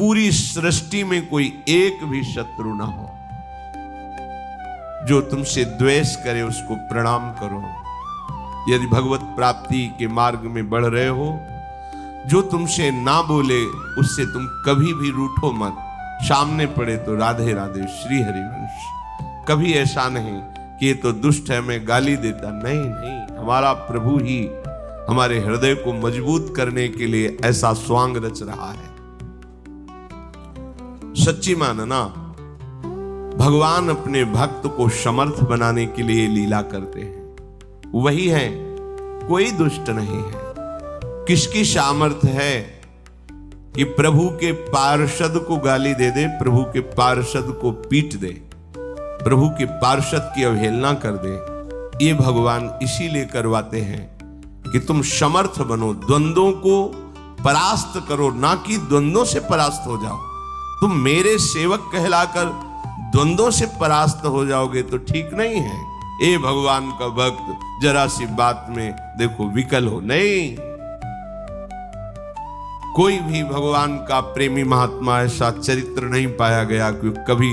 पूरी सृष्टि में कोई एक भी शत्रु ना हो। जो तुमसे द्वेष करे उसको प्रणाम करो। यदि भगवत प्राप्ति के मार्ग में बढ़ रहे हो, जो तुमसे ना बोले उससे तुम कभी भी रूठो मत। सामने पड़े तो राधे राधे श्री हरिवंश। कभी ऐसा नहीं कि ये तो दुष्ट है मैं गाली देता, नहीं नहीं, हमारा प्रभु ही हमारे हृदय को मजबूत करने के लिए ऐसा स्वांग रच रहा है। सच्ची मानना, भगवान अपने भक्त को समर्थ बनाने के लिए लीला करते हैं। वही है, कोई दुष्ट नहीं है। किसकी सामर्थ्य है कि प्रभु के पार्षद को गाली दे दे, प्रभु के पार्षद को पीट दे, प्रभु के पार्षद की अवहेलना कर दे। ये भगवान इसीलिए करवाते हैं कि तुम समर्थ बनो, द्वंद्वों को परास्त करो, ना कि द्वंद्वों से परास्त हो जाओ। तुम मेरे सेवक कहलाकर द्वंद्वों से परास्त हो जाओगे तो ठीक नहीं है। ए भगवान का भक्त, जरा सी बात में देखो विकल हो नहीं। कोई भी भगवान का प्रेमी महात्मा ऐसा चरित्र नहीं पाया गया कि कभी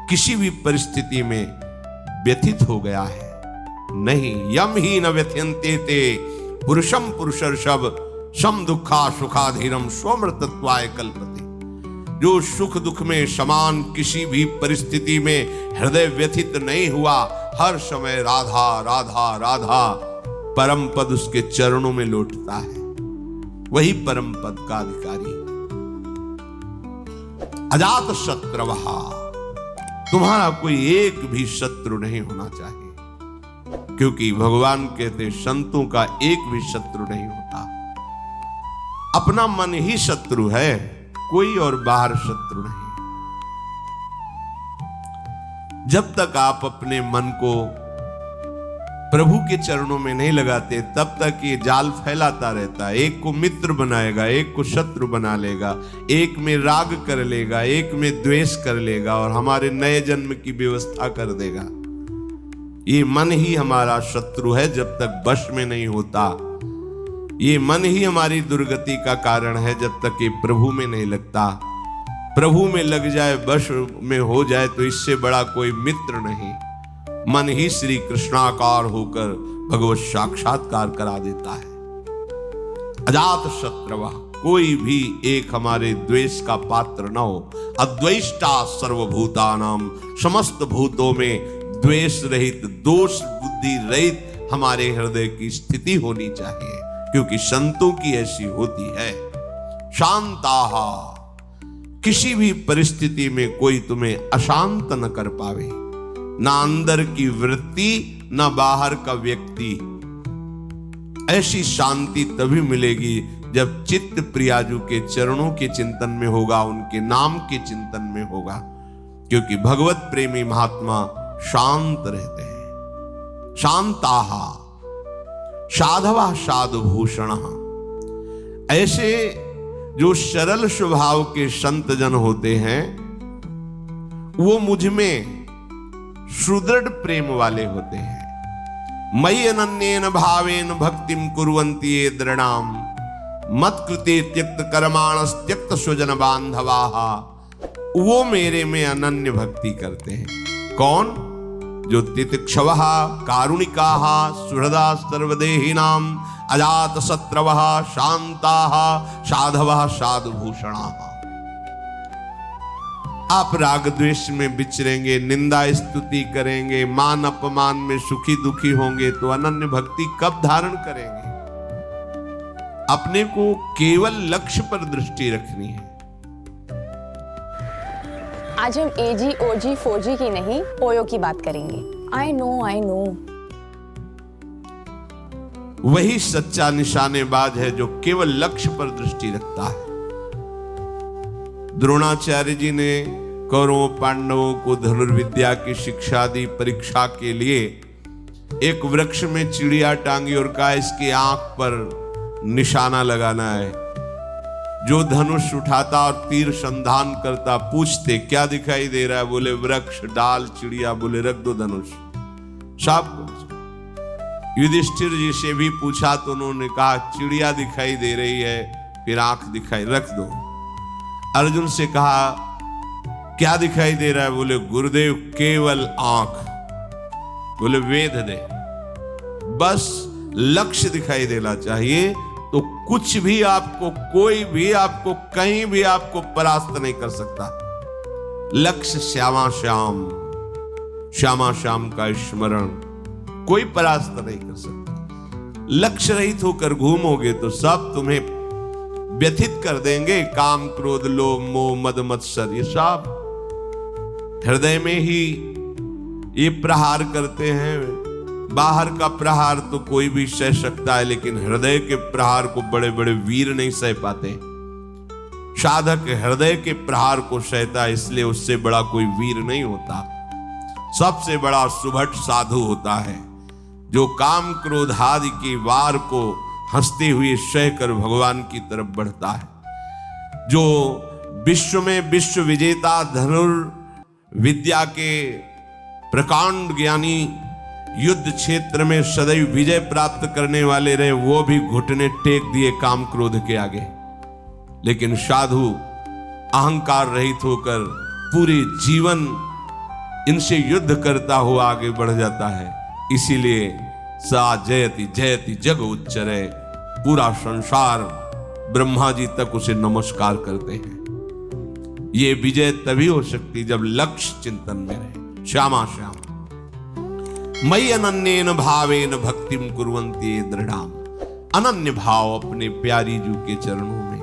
किसी भी परिस्थिति में व्यथित हो गया है। नहीं, यम ही न व्यथ्यन्ते ते पुरुषम पुरुषर्षभ सम दुखा सुखाधीरम स्वमृतत्वाय कल्पते। जो सुख दुख में समान किसी भी परिस्थिति में हृदय व्यथित नहीं हुआ, हर समय राधा राधा राधा परम पद उसके चरणों में लौटता है। वही परम पद का अधिकारी। अजात शत्रवहा, तुम्हारा कोई एक भी शत्रु नहीं होना चाहिए, क्योंकि भगवान कहते संतों का एक भी शत्रु नहीं होता। अपना मन ही शत्रु है, कोई और बाहर शत्रु नहीं। जब तक आप अपने मन को प्रभु के चरणों में नहीं लगाते, तब तक ये जाल फैलाता रहता है। एक को मित्र बनाएगा, एक को शत्रु बना लेगा, एक में राग कर लेगा, एक में द्वेष कर लेगा और हमारे नए जन्म की व्यवस्था कर देगा। ये मन ही हमारा शत्रु है जब तक वश में नहीं होता। ये मन ही हमारी दुर्गति का कारण है जब तक ये प्रभु में नहीं लगता। प्रभु में लग जाए, वश में हो जाए तो इससे बड़ा कोई मित्र नहीं। मन ही श्री कृष्णाकार होकर भगवत साक्षात्कार करा देता है। अजात शत्रवा, कोई भी एक हमारे द्वेष का पात्र न हो। अद्वेष्टा सर्वभूतानाम, समस्त भूतों में द्वेष रहित, दोष बुद्धि रहित हमारे हृदय की स्थिति होनी चाहिए, क्योंकि संतों की ऐसी होती है। शांताहा, किसी भी परिस्थिति में कोई तुम्हें अशांत न कर पावे। ना अंदर की वृत्ति, ना बाहर का व्यक्ति। ऐसी शांति तभी मिलेगी जब चित्त प्रियाजू के चरणों के चिंतन में होगा, उनके नाम के चिंतन में होगा, क्योंकि भगवत प्रेमी महात्मा शांत रहते हैं। शांताहा साधवा साधुभूषण, ऐसे जो सरल स्वभाव के संत जन होते हैं वो मुझ में सुदृढ़ प्रेम वाले होते हैं। मयि अनन्येन भावेन भक्तिम कुर्वन्ति ये दृढ़ाम, मत कृते त्यक्त कर्माणस त्यक्त स्वजन बांधवाः। वो मेरे में अनन्य भक्ति करते हैं। कौन? जो तितिक्षवः कारुणिकाः सुहृदा सर्वदेहिनां अजात शत्रवः शांताः साधवः साधुभूषणाः। आप राग द्वेष में विचरेंगे, निंदा स्तुति करेंगे, मान अपमान में सुखी दुखी होंगे तो अनन्य भक्ति कब धारण करेंगे? अपने को केवल लक्ष्य पर दृष्टि रखनी है। आज हम एजी, ओजी, फोजी की नहीं, ओयो की बात करेंगे। I know. वही सच्चा निशानेबाज है जो केवल लक्ष्य पर दृष्टि रखता है। द्रोणाचार्य जी ने कौरवों पांडवों को धनुर्विद्या की शिक्षा दी। परीक्षा के लिए एक वृक्ष में चिड़िया टांगी और कहा इसकी आंख पर निशाना लगाना है। जो धनुष उठाता और तीर संधान करता, पूछते क्या दिखाई दे रहा है? बोले वृक्ष, डाल, चिड़िया। बोले रख दो धनुष। सब युधिष्ठिर जी से भी पूछा तो उन्होंने कहा चिड़िया दिखाई दे रही है, फिर आंख दिखाई, रख दो। अर्जुन से कहा क्या दिखाई दे रहा है? बोले गुरुदेव केवल आंख। बोले वेद दे, बस लक्ष्य दिखाई देना चाहिए तो कुछ भी आपको, कोई भी आपको, कहीं भी आपको परास्त नहीं कर सकता। लक्ष्य श्यामा श्याम, श्यामा श्याम का स्मरण कोई परास्त नहीं कर सकता। लक्ष्य रहित होकर घूमोगे तो सब तुम्हें व्यथित कर देंगे। काम क्रोध लोभ मोह मद मत्सर, ये सब हृदय में ही ये प्रहार करते हैं। बाहर का प्रहार तो कोई भी सह सकता है, लेकिन हृदय के प्रहार को बड़े बड़े वीर नहीं सह पाते। साधक हृदय के प्रहार को सहता है, इसलिए उससे बड़ा कोई वीर नहीं होता। सबसे बड़ा सुभट साधु होता है जो काम क्रोध आदि के वार को हंसते हुए सहकर भगवान की तरफ बढ़ता है। जो विश्व में विश्व विजेता धनुर्विद्या के प्रकांड ज्ञानी, युद्ध क्षेत्र में सदैव विजय प्राप्त करने वाले रहे, वो भी घुटने टेक दिए काम क्रोध के आगे। लेकिन साधु अहंकार रहित होकर पूरे जीवन इनसे युद्ध करता हुआ आगे बढ़ जाता है। इसीलिए सा जयति जयति जग उच्चरे, पूरा संसार ब्रह्मा जी तक उसे नमस्कार करते हैं। ये विजय तभी हो सकती जब लक्ष्य चिंतन में रहे। श्यामा श्याम मयि अनन्येन भावेन भक्तिम कुर्वन्ति दृढ़ाम। अनन्य भाव अपने प्यारी जू के चरणों में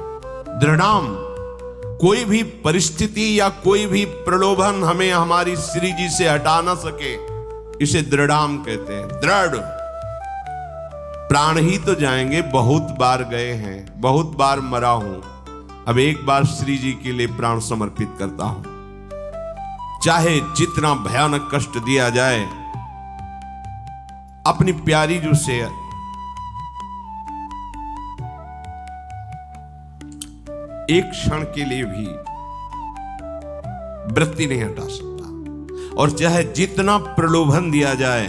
दृढ़ाम। कोई भी परिस्थिति या कोई भी प्रलोभन हमें हमारी श्री जी से हटा ना सके, इसे दृढ़ाम कहते हैं। दृढ़ प्राण ही तो जाएंगे, बहुत बार गए हैं, बहुत बार मरा हूं, अब एक बार श्री जी के लिए प्राण समर्पित करता हूं। चाहे जितना भयानक कष्ट दिया जाए, अपनी प्यारी जो से एक क्षण के लिए भी वृत्ति नहीं हटा सकता। और चाहे जितना प्रलोभन दिया जाए,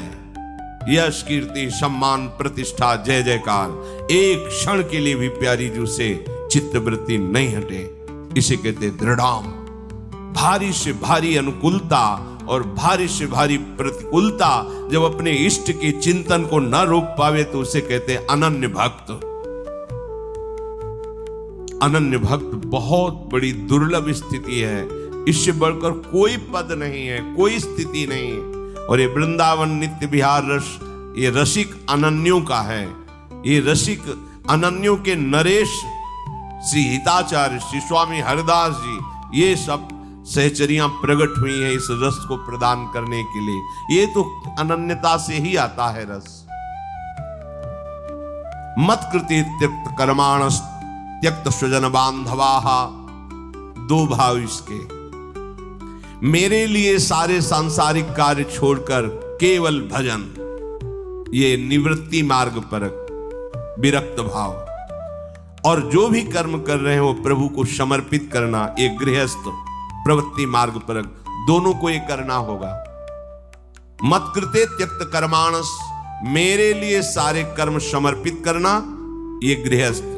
यश कीर्ति सम्मान प्रतिष्ठा जय जयकार, एक क्षण के लिए भी प्यारी जू से चित्तवृत्ति नहीं हटे, इसे कहते दृढ़ाम। भारी से भारी अनुकूलता और भारी से भारी प्रतिकूलता जब अपने इष्ट के चिंतन को न रोक पावे तो उसे कहते अनन्य भक्त। अनन्य भक्त बहुत बड़ी दुर्लभ स्थिति है, इससे बढ़कर कोई पद नहीं है, कोई स्थिति नहीं है। और ये वृंदावन नित्य विहार रस, ये रसिक अनन्यों का है। ये रसिक अनन्यों के नरेश श्री हिताचार्य, श्री स्वामी हरिदास जी, ये सब सहचरियां प्रकट हुई हैं इस रस को प्रदान करने के लिए। ये तो अनन्यता से ही आता है रस। मत कृति त्यक्त कर्माणस त्यक्त स्वजन बांधवाहा, दो भाव इसके। मेरे लिए सारे सांसारिक कार्य छोड़कर केवल भजन, ये निवृत्ति मार्ग परक विरक्त भाव। और जो भी कर्म कर रहे हैं वो प्रभु को समर्पित करना, ये गृहस्थ प्रवृत्ति मार्ग परक, दोनों को ये करना होगा। मत कृते त्यक्त कर्माणस, मेरे लिए सारे कर्म समर्पित करना, ये गृहस्थ।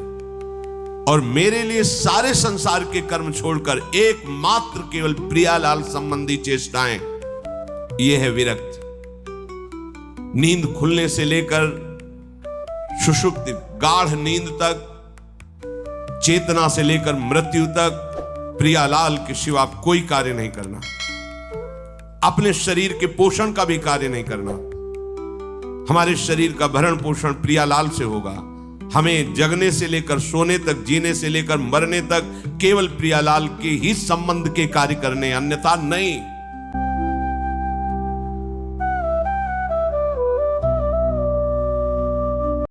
और मेरे लिए सारे संसार के कर्म छोड़कर एकमात्र केवल प्रियालाल संबंधी चेष्टाएं, यह है विरक्त। नींद खुलने से लेकर सुषुप्ति गाढ़ नींद तक, चेतना से लेकर मृत्यु तक प्रियालाल के सिवा कोई कार्य नहीं करना। अपने शरीर के पोषण का भी कार्य नहीं करना। हमारे शरीर का भरण पोषण प्रियालाल से होगा। हमें जगने से लेकर सोने तक, जीने से लेकर मरने तक केवल प्रियालाल के ही संबंध के कार्य करने, अन्यथा नहीं।